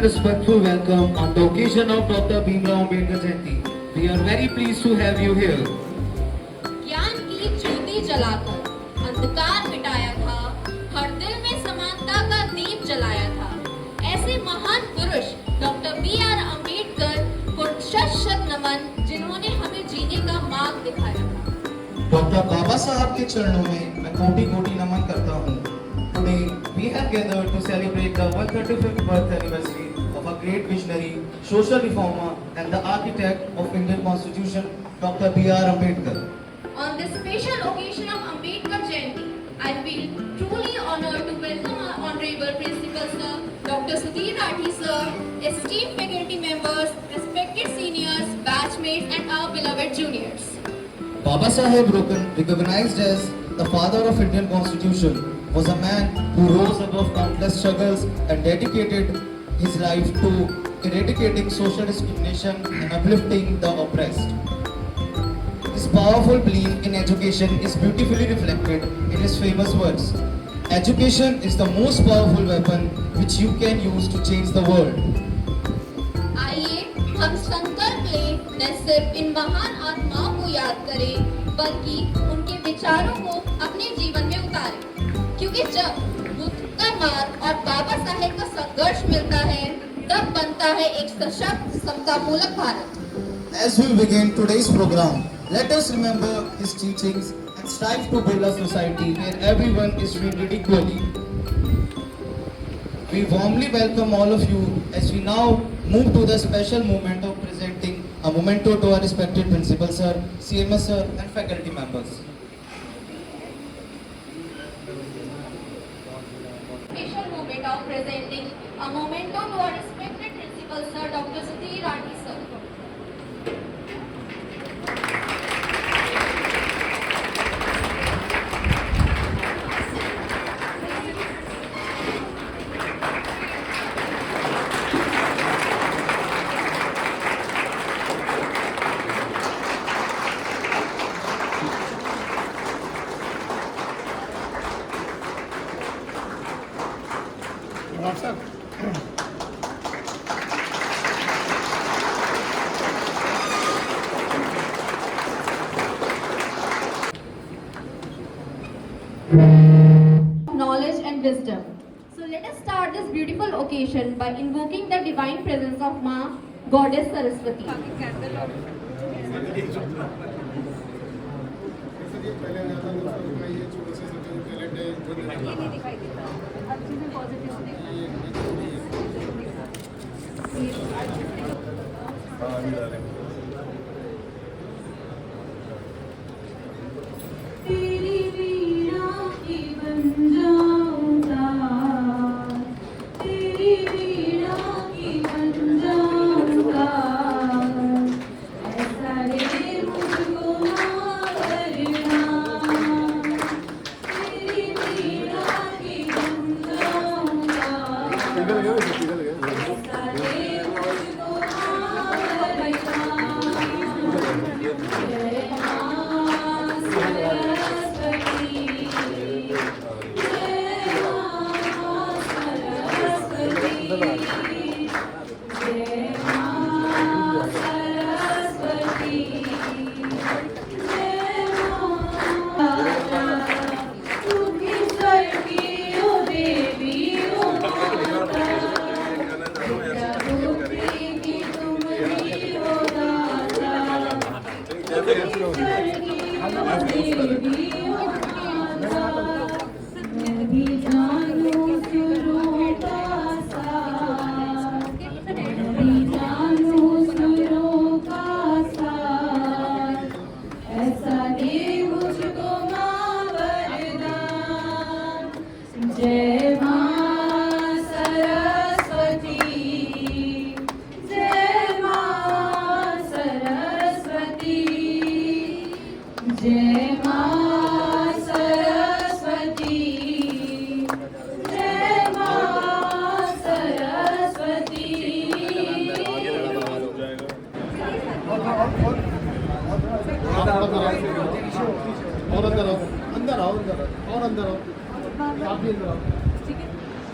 respectful welcome on the occasion of Dr. Bhimrao Ambedkar Jayanti. We are very pleased to have you here. ज्ञान की ज्योति जलाकर अंधकार मिटाया था, हर दिल में समानता का दीप जलाया था। ऐसे महान पुरुष डॉक्टर B.R. अम्बेडकर को शत नमन, जिन्होंने हमें जीने का मार्ग दिखाया था। डॉक्टर बाबा साहब के चरणों में मैं कोटि कोटि नमन करता हूँ। Today we have gathered to celebrate the 135th birth anniversary of a great visionary, social reformer and the architect of Indian Constitution, Dr. B.R. Ambedkar. On this special occasion of Ambedkar Jayanti, I feel truly honored to welcome our Honorable Principal Sir, Dr. Sudhir Rathi Sir, esteemed faculty members, respected seniors, batchmates and our beloved juniors. Baba Saheb recognized as the father of Indian Constitution, was a man who rose above countless struggles and dedicated his life to eradicating social discrimination and uplifting the oppressed. His powerful belief in education is beautifully reflected in his famous words. Education is the most powerful weapon which you can use to change the world. आइए हम संकल्प लें, न सिर्फ इन महान आत्माओं को याद करें, बल्कि उनके विचारों को अपने जीवन में उतारें। क्योंकि जब बुद्ध का मार्ग और बाबा साहेब का संघर्ष मिलता है, तब बनता है एक सशक्त समतामूलक Bharat. As we begin today's program, let us remember his teachings and strive to build a society where everyone is treated equally. We warmly welcome all of you as we now move to the special moment of presenting a memento to our respected Principal Sir, CMS Sir and faculty members. Special moment of presenting a memento to our respected Principal Sir, Dr. Sudhir Rathi Sir. Knowledge and wisdom. So let us start this beautiful occasion by invoking the divine presence of Ma, Goddess Saraswati.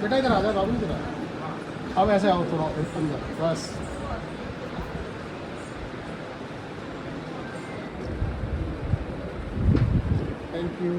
बेटा इधर आ जा बाबू इधर आ अब ऐसे आओ थोड़ा अंदर बस। Thank you.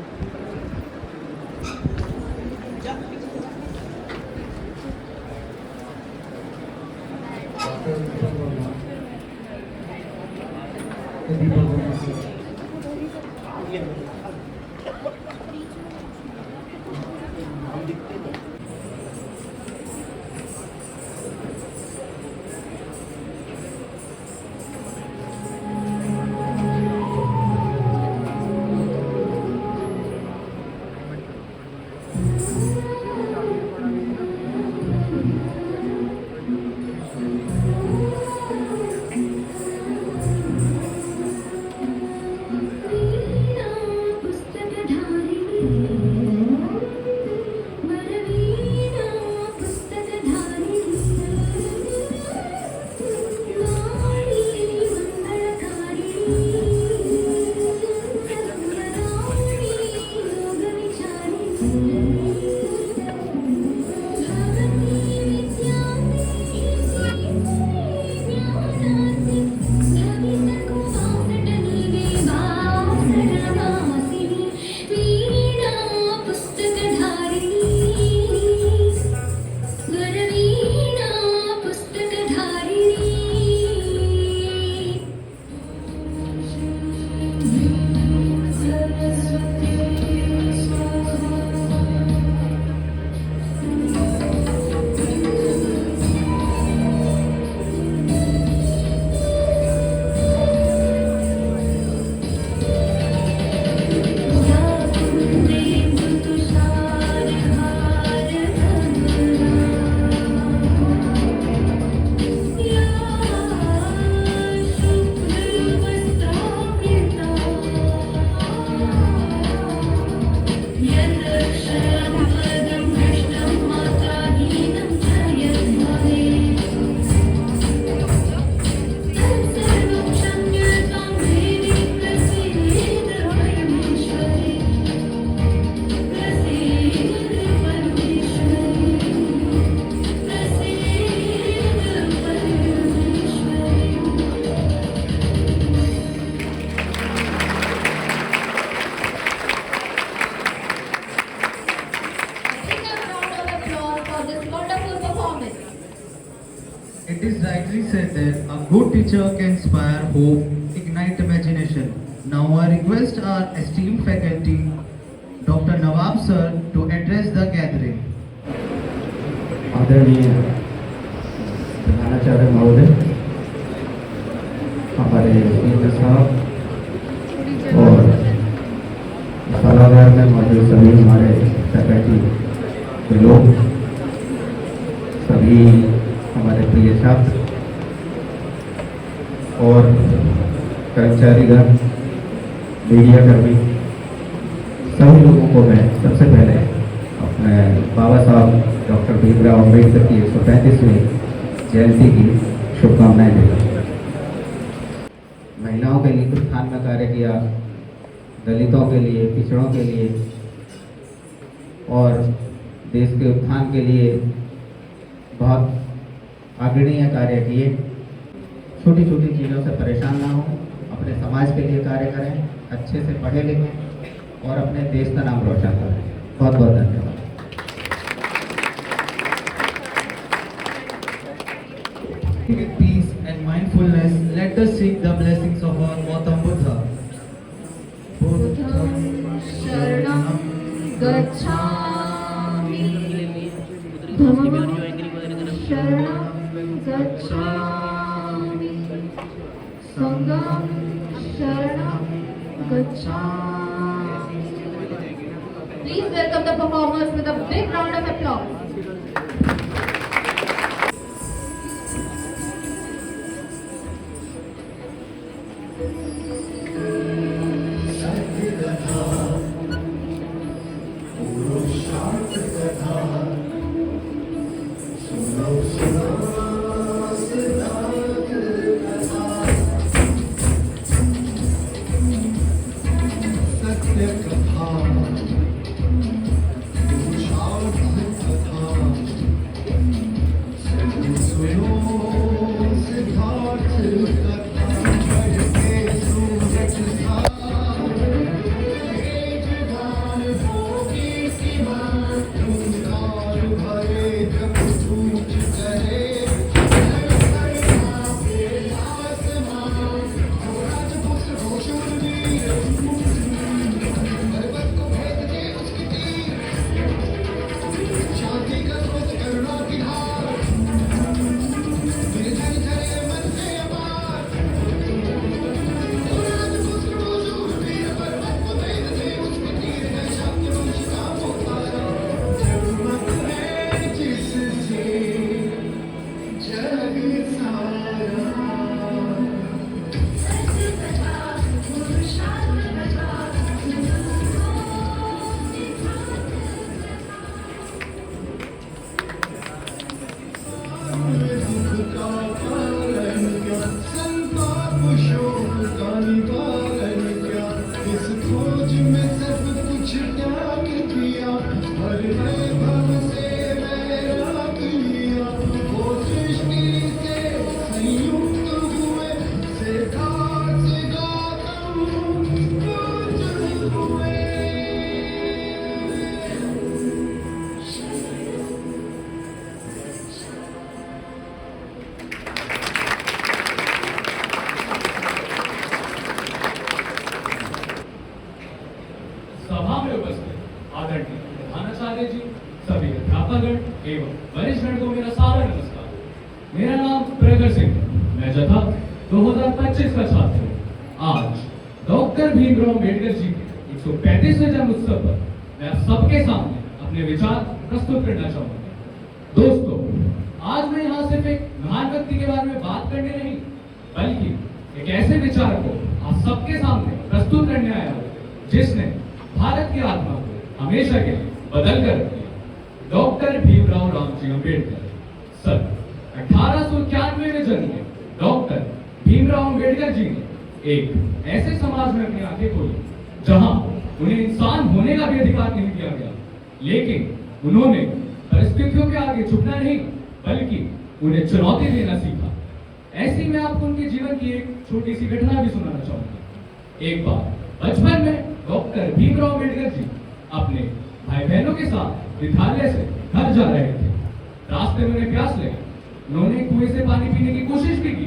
Big round of applause for this wonderful performance. It is rightly said that a good teacher can inspire hope, ignite imagination. Now I request our esteemed faculty, Dr. Nawab sir, to address the gathering. आदरणीय प्रधानाचार्य महोदय, हमारे केंद्र साहब और सलाहकार में मौजूद सभी हमारे फैकल्टी के लोग, सभी हमारे प्रिय छात्र और कर्मचारीगण, मीडिया कर्मी, सभी लोगों को मैं सबसे पहले अपने बाबा साहब डॉक्टर भीमराव अम्बेडकर की 135वीं जयंती की शुभकामनाएं देता हूँ। महिलाओं के लिए उत्थान में कार्य किया, दलितों के लिए, पिछड़ों के लिए और देश के उत्थान के लिए बहुत अग्रणीय कार्य किए। छोटी छोटी चीज़ों से परेशान ना हो, अपने समाज के लिए कार्य करें, अच्छे से पढ़े लिखें और अपने देश का नाम रोशन करें। बहुत बहुत धन्यवाद। With peace and mindfulness, let us seek the blessings of our Gautam Buddha. Buddham Sharanam Gacchami. Dhammam Sharanam Gacchami. Sangham Sharanam Gacchami. Please welcome the performers with a big round of applause. एवं वरिष्ठगण को मेरा सारा नमस्कार। मेरा नाम प्रगर सिंह है। मैं जथा 2025 का छात्र हूँ। आज डॉक्टर भीमराव अम्बेडकर जी के 135वें जन्म उत्सव पर मैं आप सबके सामने अपने विचार प्रस्तुत करना चाहूंगा। दोस्तों, आज मैं यहाँ सिर्फ एक महान व्यक्ति के बारे में बात करने नहीं, बल्कि एक ऐसे विचार को आप सबके सामने प्रस्तुत करने आया हूँ जिसने भारत की आत्मा को हमेशा के लिए बदल कर रख दिया। डॉक्टर भीमराव रामजी अम्बेडकर। सन 1891 में जन्मे डॉक्टर भीमराव अम्बेडकर जी ने एक ऐसे समाज में अपनी आंखें खोली जहां उन्हें इंसान होने का भी अधिकार नहीं दिया गया, लेकिन उन्होंने परिस्थितियों के आगे झुकना नहीं बल्कि उन्हें चुनौती देना सीखा। ऐसी मैं आपको उनके जीवन की एक छोटी सी घटना भी सुनाना चाहूंगा। एक बार बचपन में डॉक्टर भीमराव अम्बेडकर जी अपने भाई बहनों के साथ विद्यालय से घर जा रहे थे। रास्ते में उन्हें प्यास लगी। उन्होंने कुएं से पानी पीने की कोशिश भी की,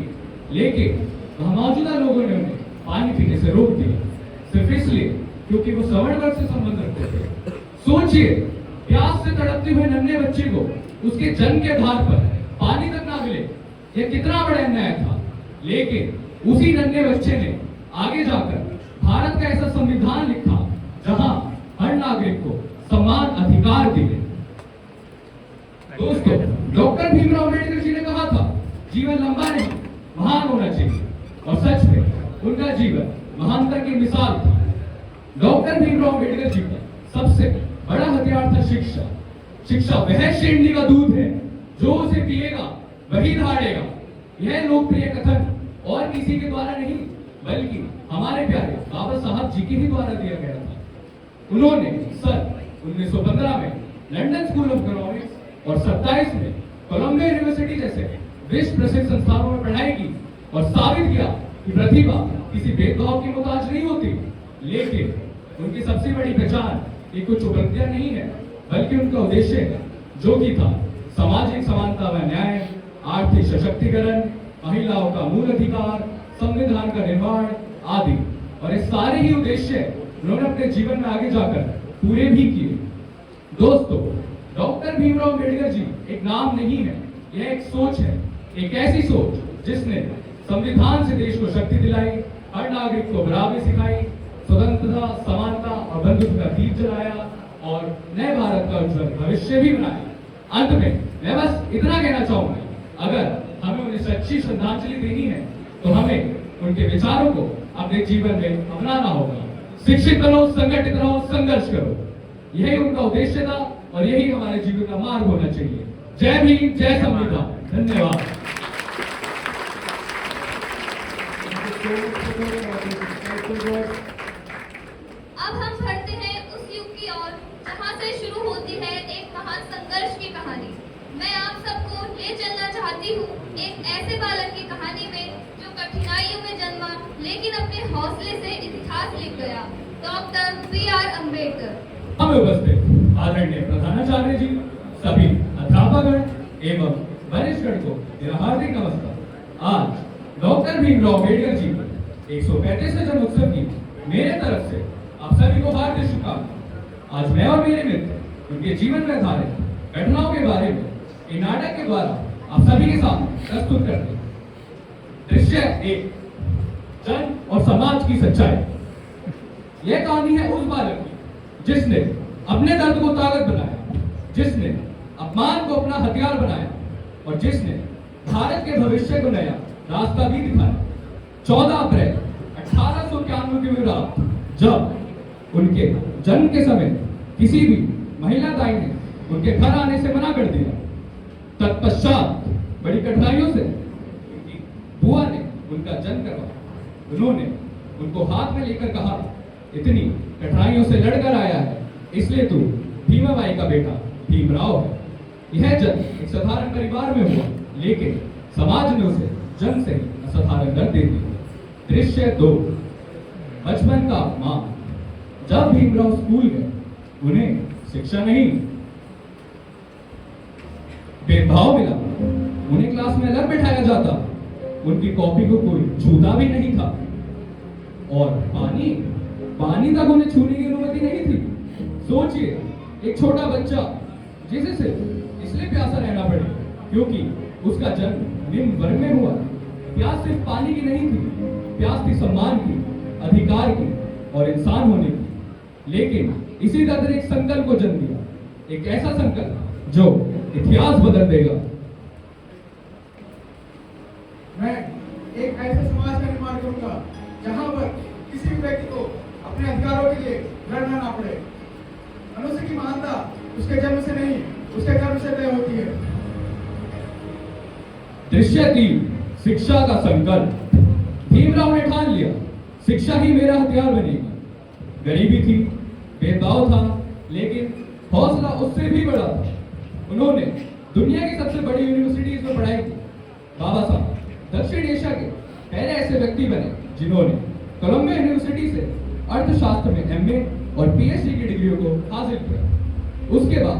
लेकिन वहां मौजूदा लोगों ने उन्हें पानी पीने से रोक दिया, सिर्फ इसलिए क्योंकि वो सवर्ण वर्ग से संबंध रखते थे। सोचिए, प्यास से तड़पते हुए नन्हे बच्चे को उसके जन्म के आधार पर पानी तक ना मिले, यह कितना बड़ा अन्याय था। लेकिन उसी नन्हे बच्चे ने आगे जाकर भारत का ऐसा संविधान लिखा जहां हर नागरिक को समान अधिकार दिए। दोस्तों, डॉक्टर भीमराव अम्बेडकर जी ने कहा था, जीवन लंबा नहीं, महान होना चाहिए। और सच में उनका जीवन महानता की मिसाल थी। डॉक्टर भीमराव अम्बेडकर जी का सबसे बड़ा हथियार था शिक्षा। शिक्षा वह श्रेणी का दूध है जो उसे पिएगा वही दहाड़ेगा। यह लोकप्रिय कथन और किसी के द्वारा नहीं बल्कि हमारे प्यारे बाबा साहब जी के ही द्वारा दिया गया था। उन्होंने सन 1915 में लंदन स्कूल ऑफ इकोनॉमिक्स और 27 में कोलंबिया यूनिवर्सिटी जैसे विश्व प्रसिद्ध संस्थानों में पढ़ाई की और साबित किया कि प्रतिभा किसी भेदभाव की मोहताज नहीं होती। लेकिन उनकी सबसे बड़ी पहचान ये कुछ उपलब्धियां नहीं है बल्कि उनका उद्देश्य है, जो कि था सामाजिक समानता व न्याय, आर्थिक सशक्तिकरण, महिलाओं का मूल अधिकार, संविधान का निर्माण आदि। और ये सारे ही उद्देश्य उन्होंने अपने जीवन में आगे जाकर पूरे भी किए। दोस्तों, डॉक्टर भीमराव अम्बेडकर जी एक नाम नहीं है, यह एक सोच है। एक ऐसी सोच जिसने संविधान से देश को शक्ति दिलाई, हर नागरिक को बराबरी सिखाई, स्वतंत्रता, समानता और बंधुत्व का दीप जलाया और नए भारत का उज्जवल भविष्य भी बनाया। अंत में मैं बस इतना कहना चाहूंगा, अगर हमें उन्हें सच्ची श्रद्धांजलि देनी है तो हमें उनके विचारों को अपने जीवन में अपनाना होगा। शिक्षित बनो, संगठित रहो, संघर्ष करो, यही उनका उद्देश्य था और यही हमारे जीवन का मार्ग होना चाहिए। जय भीम, जय संविधान। धन्यवाद। अब हम बढ़ते हैं उस युग की ओर जहां से शुरू होती है एक महान संघर्ष की कहानी। मैं आप सबको ले चलना चाहती हूँ एक ऐसे बालक की कहानी में जो कठिनाइयों में जन्मा लेकिन अपने हौसले से इतिहास लिख गया। Doctor B.R. अम्बेडकर। हमें उपस्थित आदरणीय प्रधानाचार्य जी, सभी अध्यापकगण एवं वरिष्ठगण को मेरा हार्दिक नमस्कार। आज डॉक्टर भीमराव अम्बेडकर जी के 135वें जन्म उत्सव की मेरे तरफ से आप सभी को हार्दिक शुभकामनाएं। आज मैं और मेरे मित्र उनके जीवन में आधारित घटनाओं के बारे में इन नाटक के द्वारा आप सभी के साथ प्रस्तुत करते हैं। दृश्य 1, जन और समाज की सच्चाई। यह कहानी है उस बालक की जिसने अपने दर्द को ताकत बनाया, जिसने अपमान को अपना हथियार बनाया और जिसने भारत के भविष्य को नया रास्ता भी दिखाया। 14 अप्रैल 1891 की रात, जब उनके जन्म के समय किसी भी महिला दाई ने उनके घर आने से मना कर दिया, तत्पश्चात बड़ी कठिनाइयों से उनकी बुआ ने उनका जन्म करवाया। उन्होंने उनको हाथ में लेकर कहा, इतनी कठिनाइयों से लड़कर आया है इसलिए तू भीमाबाई का बेटा भीमराव है। यह जन्म एक साधारण परिवार में हुआ, लेकिन समाज ने उसे जन्म से ही असाधारण कर दे दी। दृश्य 2, बचपन का अपमान। जब भीमराव स्कूल गए, उन्हें शिक्षा नहीं, भेदभाव मिला। उन्हें क्लास में अलग बैठाया जाता, उनकी कॉपी को कोई छूता भी नहीं था और पानी तक उन्हें छूने की अनुमति नहीं थी। सोचिए, एक छोटा बच्चा जिसे सिर्फ इसलिए प्यासा रहना पड़े क्योंकि उसका जन्म निम्न वर्ग में हुआ। प्यास सिर्फ पानी की नहीं थी, प्यास थी सम्मान की, अधिकार की और इंसान होने की। लेकिन इसी दर्द ने एक संकल्प को जन्म दिया, एक ऐसा संकल्प जो इतिहास बदल देगा। मैं एक ऐसे समाज का निर्माण करूंगा जहां पर किसी भी व्यक्ति को अपने अधिकारों के लिए लड़ना ना पड़े। मनुष्य की महानता उसके जन्म से नहीं, उसके कर्म से तय होती है। दृश्य 3 शिक्षा का संकल्प। भीमराव ने ठान लिया, शिक्षा ही मेरा हथियार बनेगी। गरीबी थी, भेदभाव था, लेकिन हौसला उससे भी बड़ा था। उन्होंने दुनिया की सबसे बड़ी यूनिवर्सिटीज में पढ़ाई की। बाबा साहब दक्षिण एशिया के पहले ऐसे व्यक्ति बने जिन्होंने कोलंबिया यूनिवर्सिटी से अर्थशास्त्र में एमए और पीएचडी की डिग्रियों को हासिल किया। उसके बाद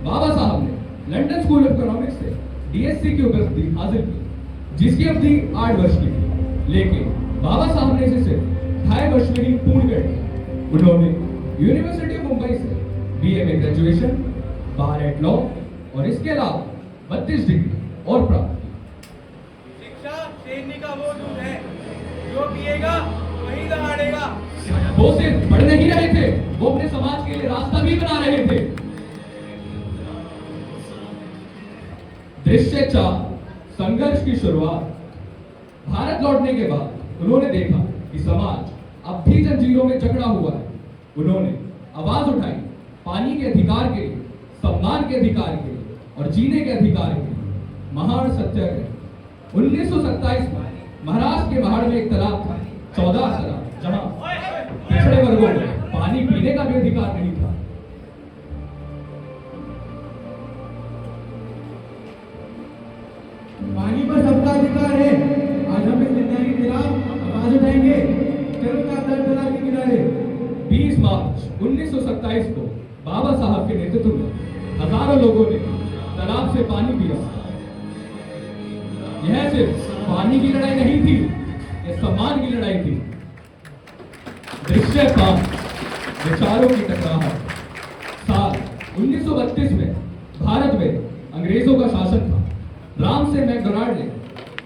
बाबा साहब ने लंदन स्कूल ऑफ इकोनॉमिक्स से डीएससी की उपलब्धि हासिल की, जिसकी अवधि 8 वर्ष की थी। लेकिन बाबा साहब ने इसे सिर्फ 2.5 वर्ष में ही पूर्ण कर दिया। उन्होंने यूनिवर्सिटी ऑफ मुंबई से बीए में ग्रेजुएशन, बार एट लॉ और इसके अलावा 32 डिग्री और प्राप्त की। शिक्षा शेरनी का वो दूध है जो पिएगा वही दहाड़ेगा। वो सिर्फ पढ़ नहीं रहे थे, वो अपने समाज के लिए रास्ता भी बना रहे थे। दृश्य 4 संघर्ष की शुरुआत। भारत लौटने के बाद उन्होंने देखा कि समाज अब भी जंजीरों में जकड़ा हुआ है। उन्होंने आवाज उठाई पानी के अधिकार के लिए, सम्मान के अधिकार के लिए और जीने के अधिकार के लिए। महान सत्याग्रह। 1927 में महाराष्ट्र के पहाड़ में एक तालाब था, 14 तालाब, जहां पिछड़े वर्गों को पानी पीने का भी अधिकार नहीं था। पानी पर सबका अधिकार है। आज हम इस अन्याय के खिलाफ आवाज उठाएंगे। चलो का दर के किनारे। 20 मार्च 1927 को बाबा साहब के नेतृत्व में हजारों लोगों ने तालाब से पानी पिया। यह सिर्फ पानी की लड़ाई नहीं थी, यह सम्मान की लड़ाई थी। दृश्य 5 विचारों की टकराहट। साल 1932 में भारत में अंग्रेजों का शासन था। राम से मैकडोनाल्ड ने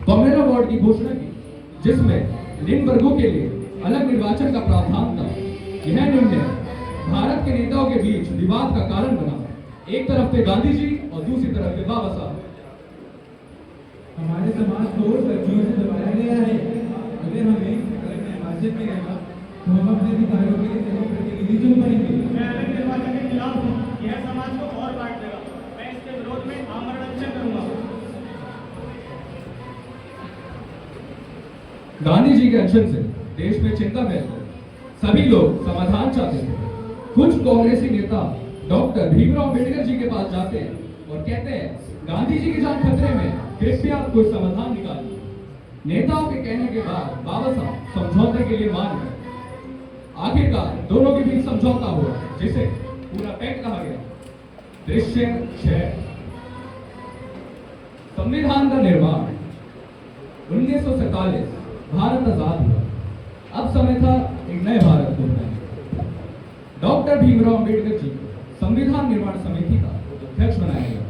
कॉमन अवार्ड की घोषणा की, जिसमें निम्न वर्गों के लिए अलग निर्वाचन का प्रावधान था। यह निर्णय भारत के नेताओं के बीच विवाद का कारण बना। एक तरफ थे गांधी जी और दूसरी तरफ थे बाबा साहब। हमारे समाज को सदियों से दबाया गया है। अगर हमें अलग निर्वाचन मिलेगा तो हम अपने अधिकारों के लिए सही प्रतिनिधि चुन पाएंगे। मैं अलग निर्वाचन के खिलाफ हूँ। यह समाज को और बांट देगा। मैं इसके विरोध में आमरण अनशन करूंगा। गांधी जी के अनशन से देश में चिंता फैल गई। सभी लोग समाधान चाहते थे। कुछ कांग्रेसी नेता डॉक्टर भीमराव अम्बेडकर जी के पास जाते हैं और कहते हैं, गांधी जी की जान खतरे में, कृपया कोई समाधान निकालिए। नेताओं के कहने के बाद बाबा साहब समझौते के लिए मान गए। आखिरकार दोनों के बीच समझौता हुआ, जिसे पूरा पैक्ट कहा गया। दृश्य 6 संविधान का निर्माण। 1947 भारत आजाद हुआ। अब समय था एक नए भारत को बनाने। डॉक्टर भीमराव अम्बेडकर जी संविधान निर्माण समिति का अध्यक्ष बनाया गया।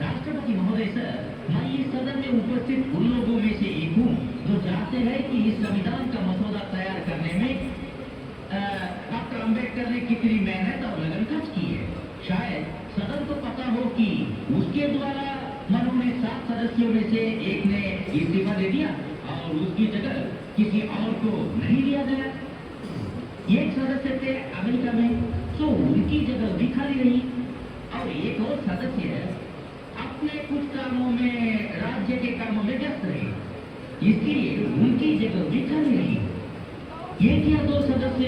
राष्ट्रपति महोदय सर, मैं इस सदन में उपस्थित उन लोगों में से एक हूँ जो चाहते हैं कि इस संविधान का मसौदा तैयार करने में डॉक्टर अम्बेडकर ने कितनी मेहनत और लगन खर्च की है। शायद सदन को पता हो कि उसके द्वारा उन्होंने 7 सदस्यों में से एक ने इस्तीफा दे दिया और उसकी जगह किसी और को नहीं लिया गया। एक सदस्य थे अमेरिका में, तो उनकी जगह भी खाली रही और एक और सदस्य अपने कुछ कामों में, राज्य के कामों में व्यस्त रहे, इसलिए उनकी जगह भी खाली रही। एक या 2 सदस्य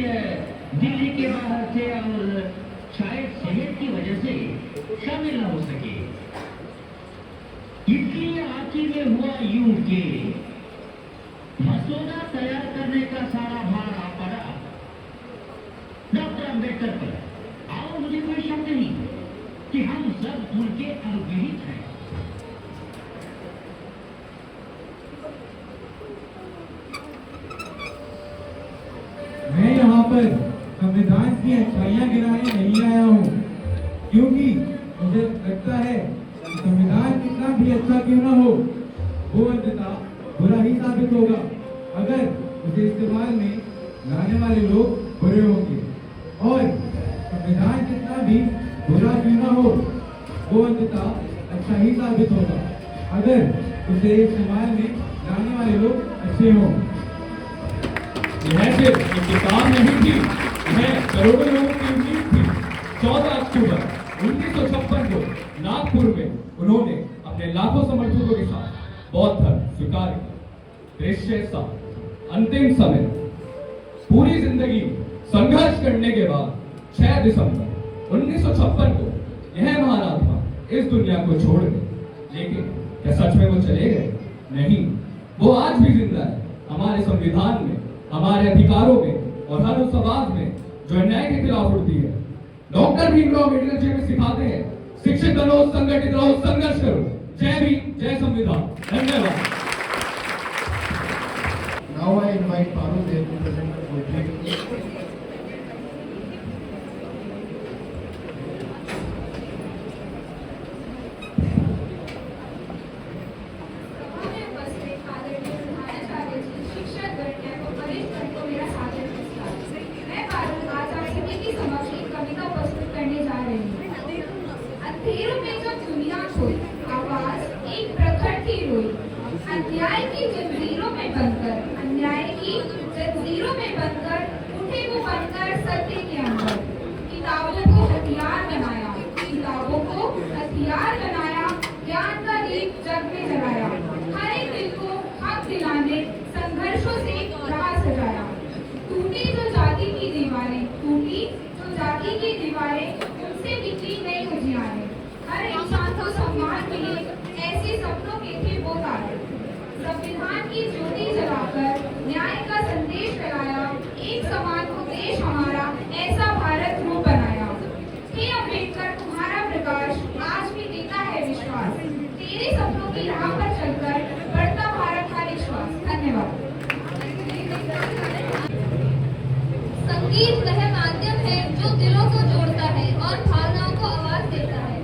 दिल्ली के बाहर थे और शायद सेहत की वजह से शामिल न हो सके। इसलिए आखिर में हुआ यूं कि मसौदा तैयार करने का सारा भार आ पड़ा डॉक्टर अम्बेडकर पर। और मुझे कोई शक नहीं कि हम सब उनके अनुग्रहित हैं। मैं यहाँ पर संविधान की अच्छाइयाँ गिनाने नहीं आया हूँ। क्योंकि मुझे लगता है कि संविधान कितना भी अच्छा क्यों ना हो, वो अंततः बुरा ही साबित होगा अगर उसे इस्तेमाल में लाने वाले लोग बुरे होंगे। और संविधान कितना भी बुरा क्यों ना हो, वो अंततः अच्छा ही साबित होगा अगर उसे इस्तेमाल में लाने वाले लोग अच्छे हों। यह सिर्फ एक किताब नहीं थी, यह करोड़ों लोगों की उम्मीद थी। 14 अक्टूबर 1956 को नागपुर में उन्होंने अपने लाखों समर्थकों के साथ बौद्ध धर्म स्वीकार किया। दृश्य साथ अंतिम समय पूरी जिंदगी संघर्ष करने के बाद 6 दिसंबर 1956 को यह महान आत्मा इस दुनिया को छोड़ गए। लेकिन क्या सच में वो चले गए? नहीं, वो आज भी जिंदा है हमारे संविधान में, हमारे अधिकारों में और हर उस आवाज में जो अन्याय के खिलाफ उठती है। डॉक्टर भीमराव अम्बेडकर जी हमें सिखाते हैं, शिक्षित बनो, संगठित रहो, संघर्ष करो। जय भीम, जय संविधान। धन्यवाद। Now I invite Parul Dev to present the poetry. अंधेरों में जब दुनिया खोई, आवाज एक प्रखर की रोई। अन्याय की जंजीरों में बनकर, अन्याय की जंजीरों में बनकर उठे वो बनकर सत्य के अंदर। किताबों को हथियार बनाया, किताबों को हथियार बनाया, ज्ञान का दीप जग में जलाया। हर एक दिल को हक दिलाने संघर्षों से राह सजाया। टूटी जो जाति की दीवारें, टूटी जो जाति की दीवारें, उनसे बिखरी नई उजियारें। हर इंसान को सम्मान मिले, ऐसे सपनों के थे वो तारे। संविधान की ज्योति जलाकर न्याय का संदेश फैलाया। एक समान को देश हमारा, ऐसा भारत रूप बनाया। हे अम्बेडकर, तुम्हारा प्रकाश आज भी देता है विश्वास। तेरे सपनों की राह पर चलकर बढ़ता भारत का विश्वास। धन्यवाद। संगीत वह माध्यम है जो दिलों को जोड़ता है और भावनाओं को आवाज देता है।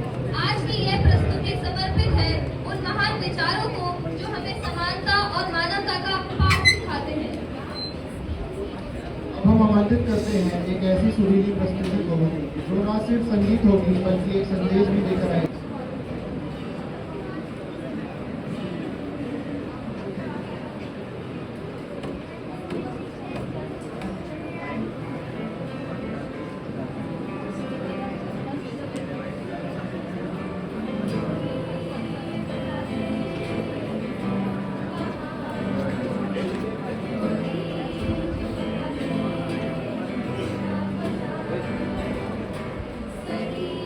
आज की यह प्रस्तुति समर्पित है उन महान विचारों को जो हमें समानता और मानवता का पाठ सिखाते हैं। अब हम आमंत्रित करते हैं एक ऐसी सुरीली प्रस्तुति को जो न सिर्फ संगीत होगी बल्कि एक संदेश भी लेकर आएगी। सभी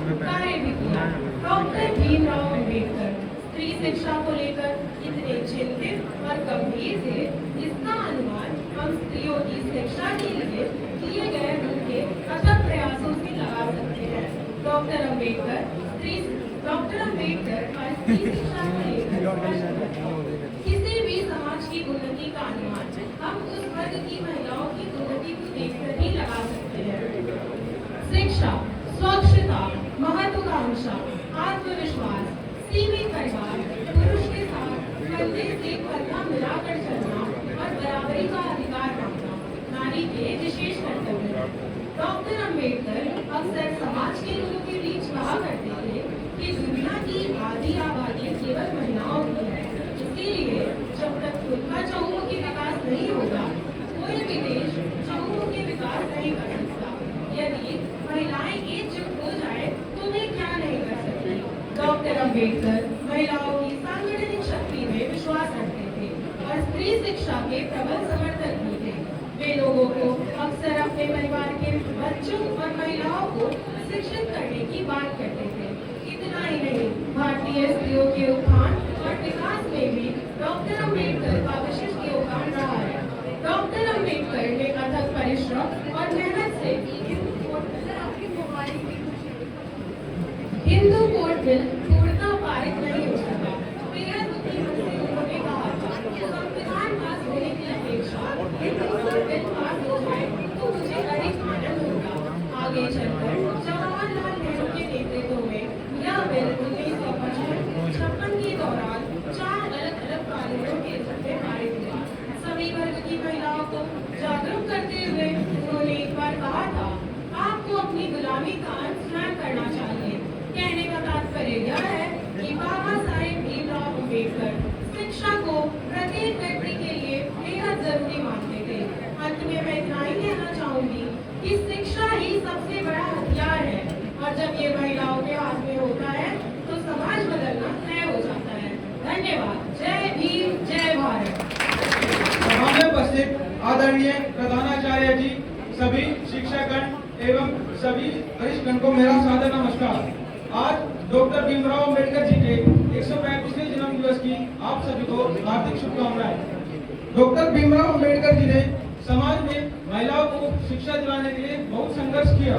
कार्य भी किया। डॉक्टर भीमराव अम्बेडकर स्त्री शिक्षा को लेकर कितने चिंतित और गंभीर थे, इसका अनुमान हम स्त्रियों की शिक्षा के लिए किए गए उनके अथक प्रयासों से लगा सकते हैं। डॉक्टर अम्बेडकर का स्त्री शिक्षा को लेकर किसी भी समाज की उन्नति का अनुमान हम उस वर्ग की महिलाओं की उन्नति को देखकर ही लगा सकते हैं। शिक्षा, स्वच्छता, महत्वाकांक्षा, आत्मविश्वास, सीमित परिवार, पुरुष के साथ कंधे से कंधा मिलाकर चलना और बराबरी का अधिकार मांगना नारी के विशेष कर्तव्य हैं। डॉक्टर अम्बेडकर अक्सर समाज के लोगों के बीच कहा करते थे कि दुनिया की आधी आबादी केवल महिलाओं की है, इसीलिए जब तक खुद का चहुमुखी विकास नहीं होगा, कोई भी देश चहुमुखी विकास नहीं कर सकता। यदि महिलाएं एकजुट हो जाए तो वे क्या नहीं कर सकती। डॉक्टर अम्बेडकर महिलाओं की सांगठनिक शक्ति में विश्वास रखते थे और स्त्री शिक्षा के प्रबल समर्थक भी थे। वे लोगों को अक्सर अपने परिवार के बच्चों और महिलाओं को शिक्षित करने की बात करते थे। इतना ही नहीं, भारतीय स्त्रियों के उत्थान और विकास में भी डॉक्टर अम्बेडकर का विशिष्ट योगदान रहा है। डॉक्टर अम्बेडकर ने अथक परिश्रम और मेहनत से हिंदू कोड बिल पूर्णतः पारित नहीं हो सका। बेहद दुखी मन से उन्होंने कहा था, संविधान पास होने की अपेक्षा हिंदू कोड बिल पास हो जाए तो मुझे अधिक आनंद होगा। आगे चलकर जवाहरलाल नेहरू के नेतृत्व में यह बिल 1955 के दौरान 4 अलग-अलग कानूनों के रूप में पारित हुआ। सभी वर्ग की महिलाओं को जागरूक करते हुए उन्होंने एक बार कहा था, आपको अपनी गुलामी का अंत स्वयं करना चाहिए। कहने का तात्पर्य यह है कि बाबा साहेब भीमराव अम्बेडकर शिक्षा को प्रत्येक व्यक्ति के लिए बेहद जरूरी मानते थे। अंत में मैं इतना ही कहना चाहूंगी कि शिक्षा ही सबसे बड़ा हथियार है और जब ये महिलाओं के हाथ में होता है तो समाज बदलना तय हो जाता है। धन्यवाद। जय भीम, जय भारत। सभा में उपस्थित आदरणीय प्रधानाचार्य जी, सभी शिक्षकगण एवं सभी वरिष्ठगण को मेरा सादर नमस्कार। आज डॉक्टर भीमराव अम्बेडकर जी के 135वें जन्म दिवस की आप सभी को हार्दिक शुभकामनाएं। डॉक्टर भीमराव अम्बेडकर जी ने समाज में महिलाओं को शिक्षा दिलाने के लिए बहुत संघर्ष किया।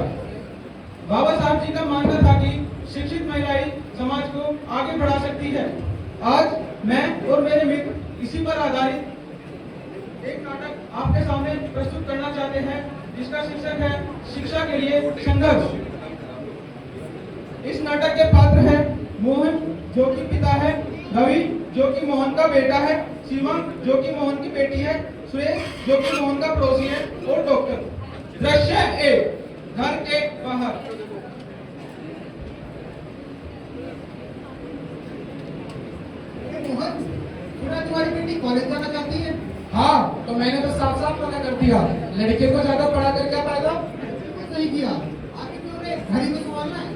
बाबा साहब जी का मानना था कि शिक्षित महिलाएं समाज को आगे बढ़ा सकती है। आज मैं और मेरे मित्र इसी पर आधारित एक नाटक आपके सामने प्रस्तुत करना चाहते हैं, जिसका शीर्षक है शिक्षा के लिए संघर्ष। इस नाटक के पात्र हैं मोहन, जो कि पिता है, रवि, जो कि मोहन का बेटा है, सीमा, जो कि मोहन की बेटी है, सुरेश, जो कि मोहन का पड़ोसी है, और डॉक्टर। दृश्य 1, घर के बाहर। मोहन, सुना तुम्हारी बेटी कॉलेज जाना चाहती है? हाँ, तो मैंने तो साफ साफ मना कर दिया। लड़के को ज्यादा पढ़ा कर क्या फायदा? सही किया, आगे भी उन्हें घर ही में संभालना है।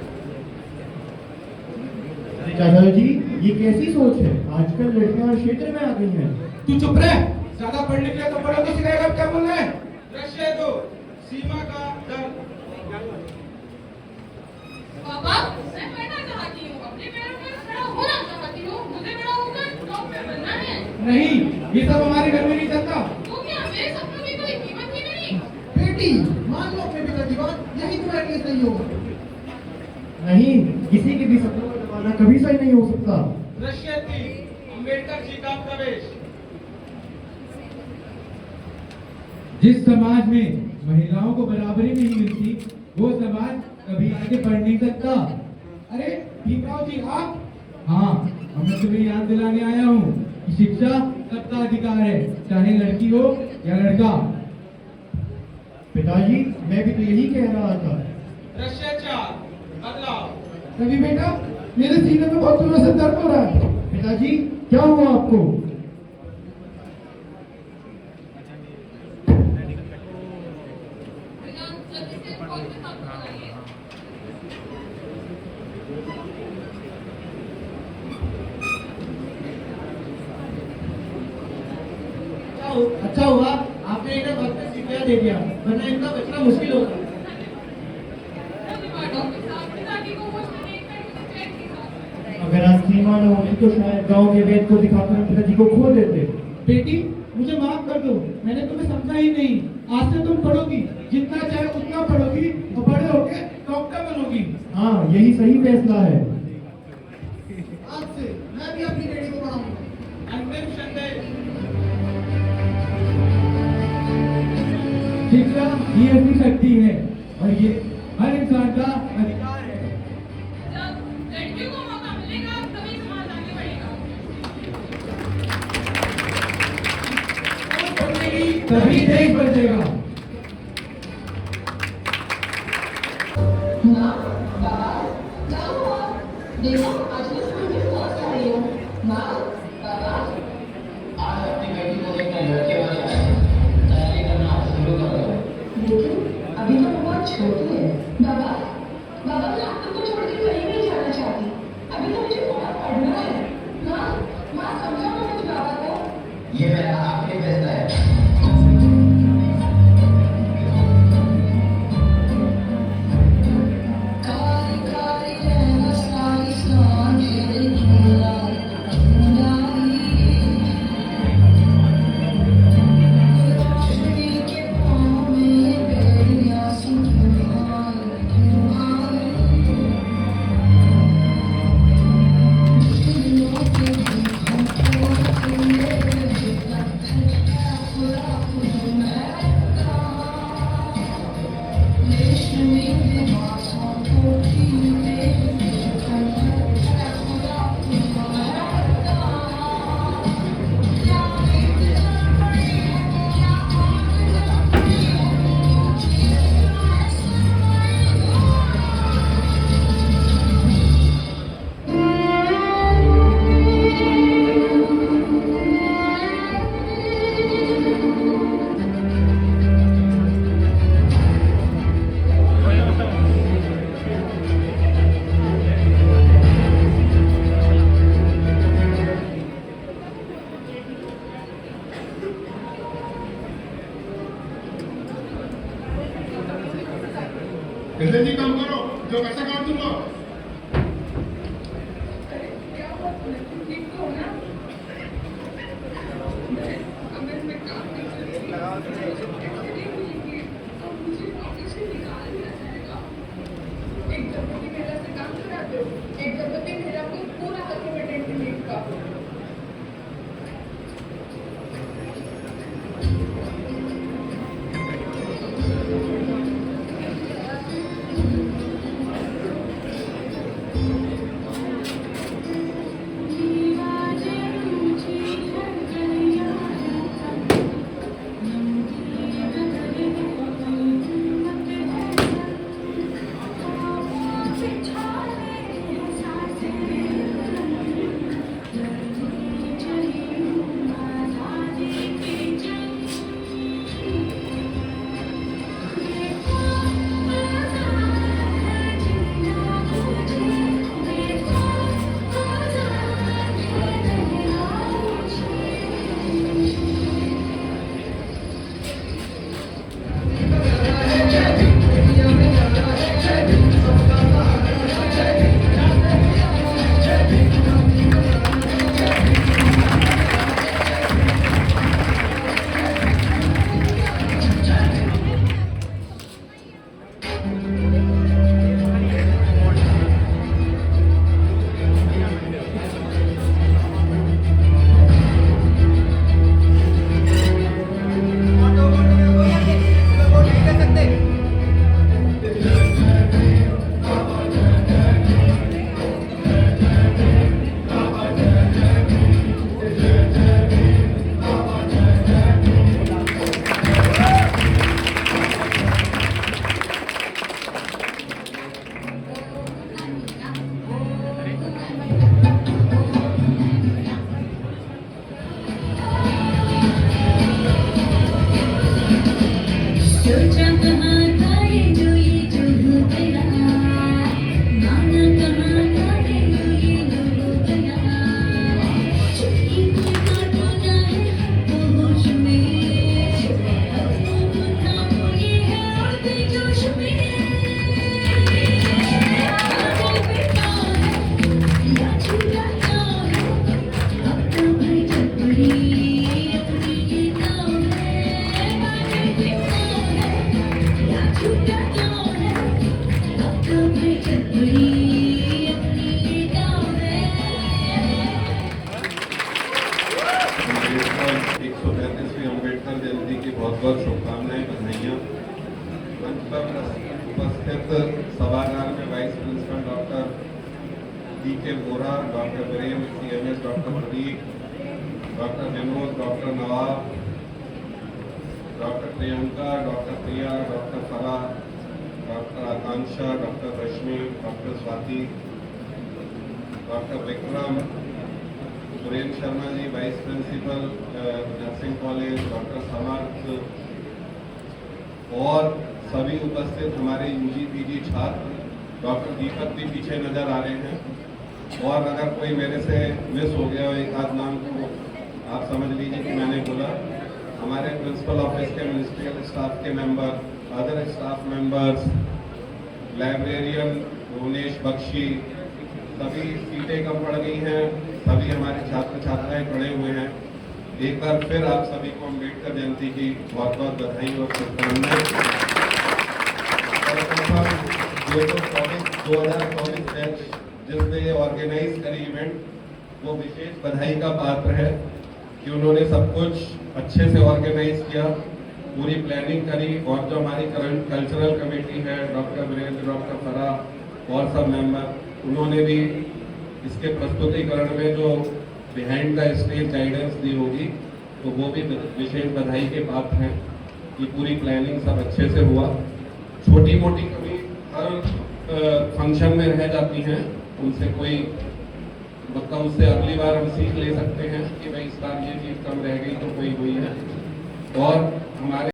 दादाजी, ये कैसी सोच है? आजकल लड़कियां हर क्षेत्र में आ गई हैं। तू चुप रह, ज्यादा पढ़ने के लिए तो बड़ों को सिखाएगा क्या बोलना है। दृश्य 2, सीमा का डर। पापा, मैं पढ़ना चाहती हूँ, अपने पैरों पर खड़ा होना चाहती हूँ, मुझे बड़ा होकर डॉक्टर बनना है। नहीं, ये सब हमारे घर में नहीं चलता। तो क्या मेरे सपनों की कोई कीमत ही नहीं? बेटी, मान लो अपने पिता की बात, यही तुम्हारे लिए सही होगा। नहीं, किसी के भी सपनों को दबाना कभी सही नहीं हो सकता। दृश्य 3, अम्बेडकर जी का प्रवेश। जिस समाज में महिलाओं को बराबरी नहीं मिलती, वो समाज कभी आगे बढ़ नहीं सकता। अरे भीमराव जी, आप? हाँ, मैं तुम्हें याद दिलाने आया हूँ कि शिक्षा सबका अधिकार है, चाहे लड़की हो या लड़का। पिताजी, मैं भी तो यही कह रहा था। दृश्य 4, बदलाव। रवि बेटा, मेरे सीने में बहुत जोरों से दर्द हो रहा है। पिताजी, क्या हुआ आपको? अच्छा हुआ आपने इन्हें वक्त पे शिक्षा दे दिया, वरना इनका बचना मुश्किल होता। डॉक्टर साहब, पिताजी को कुछ होती तो शायद गांव के वेद को दिखाकर हम पिताजी को खो देते। बेटी मुझे माफ कर दो, मैंने तुम्हें समझा ही नहीं। आज से तुम पढ़ोगी, जितना चाहे उतना पढ़ोगी और बड़े होके डॉक्टर बनोगी। हाँ, यही सही फैसला है। आज से मैं भी अपनी बेटी को पढ़ाऊंगा। अंतिम संदेश। शिक्षा ये ऐसी शक्ति है और ये हर इंसान का अधिकार है। जब लड़कियों को मौका मिलेगा तभी समाज आगे बढ़ेगा। तभी देश बचेगा। देखो आज मैं स्कूल में फर्स्ट आई हूँ। माँ, पापा, आज अपनी बेटी को लेकर लड़के वाले आए, तैयारी करना शुरू कर दो। लेकिन अभी तो वो बहुत छोटी है। बाबा, बाबा मैं आपको छोड़ के कहीं नहीं जाना चाहती। अभी तो मुझे बहुत पढ़ना है। माँ, माँ समझाओ ना मुझे बाबा को। ये मेरा आखिरी फैसला है। जल्दी काम करो, जो कैसा काम तुम लोग। एक दंपति मेरा को पूरा करके मैटरनिटी लीव का। 135वीं अम्बेडकर जयंती की बहुत बहुत शुभकामनाएं, बधाइयाँ। मंच पर उपस्थित सभागार में vice principal doctor D.K. Vora, doctor Virendra CMS, doctor Pradeep, doctor Vinod, doctor Nawab, doctor Priyanka, doctor Priya, doctor Farah, doctor Akanksha, doctor Rashmi, doctor Swati, doctor Vikram, Surendra Sharma ji vice principal nursing college, doctor Samarth और सभी उपस्थित हमारे UG PG छात्र, डॉक्टर दीपक भी पीछे नजर आ रहे हैं। और अगर कोई मेरे से मिस हो गया हो एक आध नाम तो आप समझ लीजिए कि मैंने बोला। हमारे प्रिंसिपल ऑफिस के मिनिस्ट्रियल स्टाफ के member, other staff members, librarian Bhuvanesh Bakshi, सभी सीटें कम पड़ गई हैं, सभी हमारे छात्र छात्राएं खड़े हुए हैं। एक बार फिर आप सभी को अम्बेडकर जयंती की बहुत बहुत बधाई और शुभकामनाएं। 2024 बैच जिसने ये ऑर्गेनाइज करी इवेंट, वो विशेष बधाई का पात्र है कि उन्होंने सब कुछ अच्छे से ऑर्गेनाइज किया, पूरी प्लानिंग करी। और जो हमारी करंट कल्चरल कमेटी है, डॉक्टर वीरेंद्र, डॉक्टर फराह और सब मेंबर, उन्होंने भी इसके प्रस्तुतिकरण में जो बिहाइंड द स्टेज गाइडेंस दी होगी, तो वो भी विशेष बधाई के पात्र हैं कि पूरी प्लानिंग सब अच्छे से हुआ। छोटी मोटी कमी हर फंक्शन में रह जाती हैं, उनसे कोई मतलब उससे अगली बार हम सीख ले सकते हैं कि भाई इस बार ये चीज़ कम रह गई तो कोई हुई है। और हमारे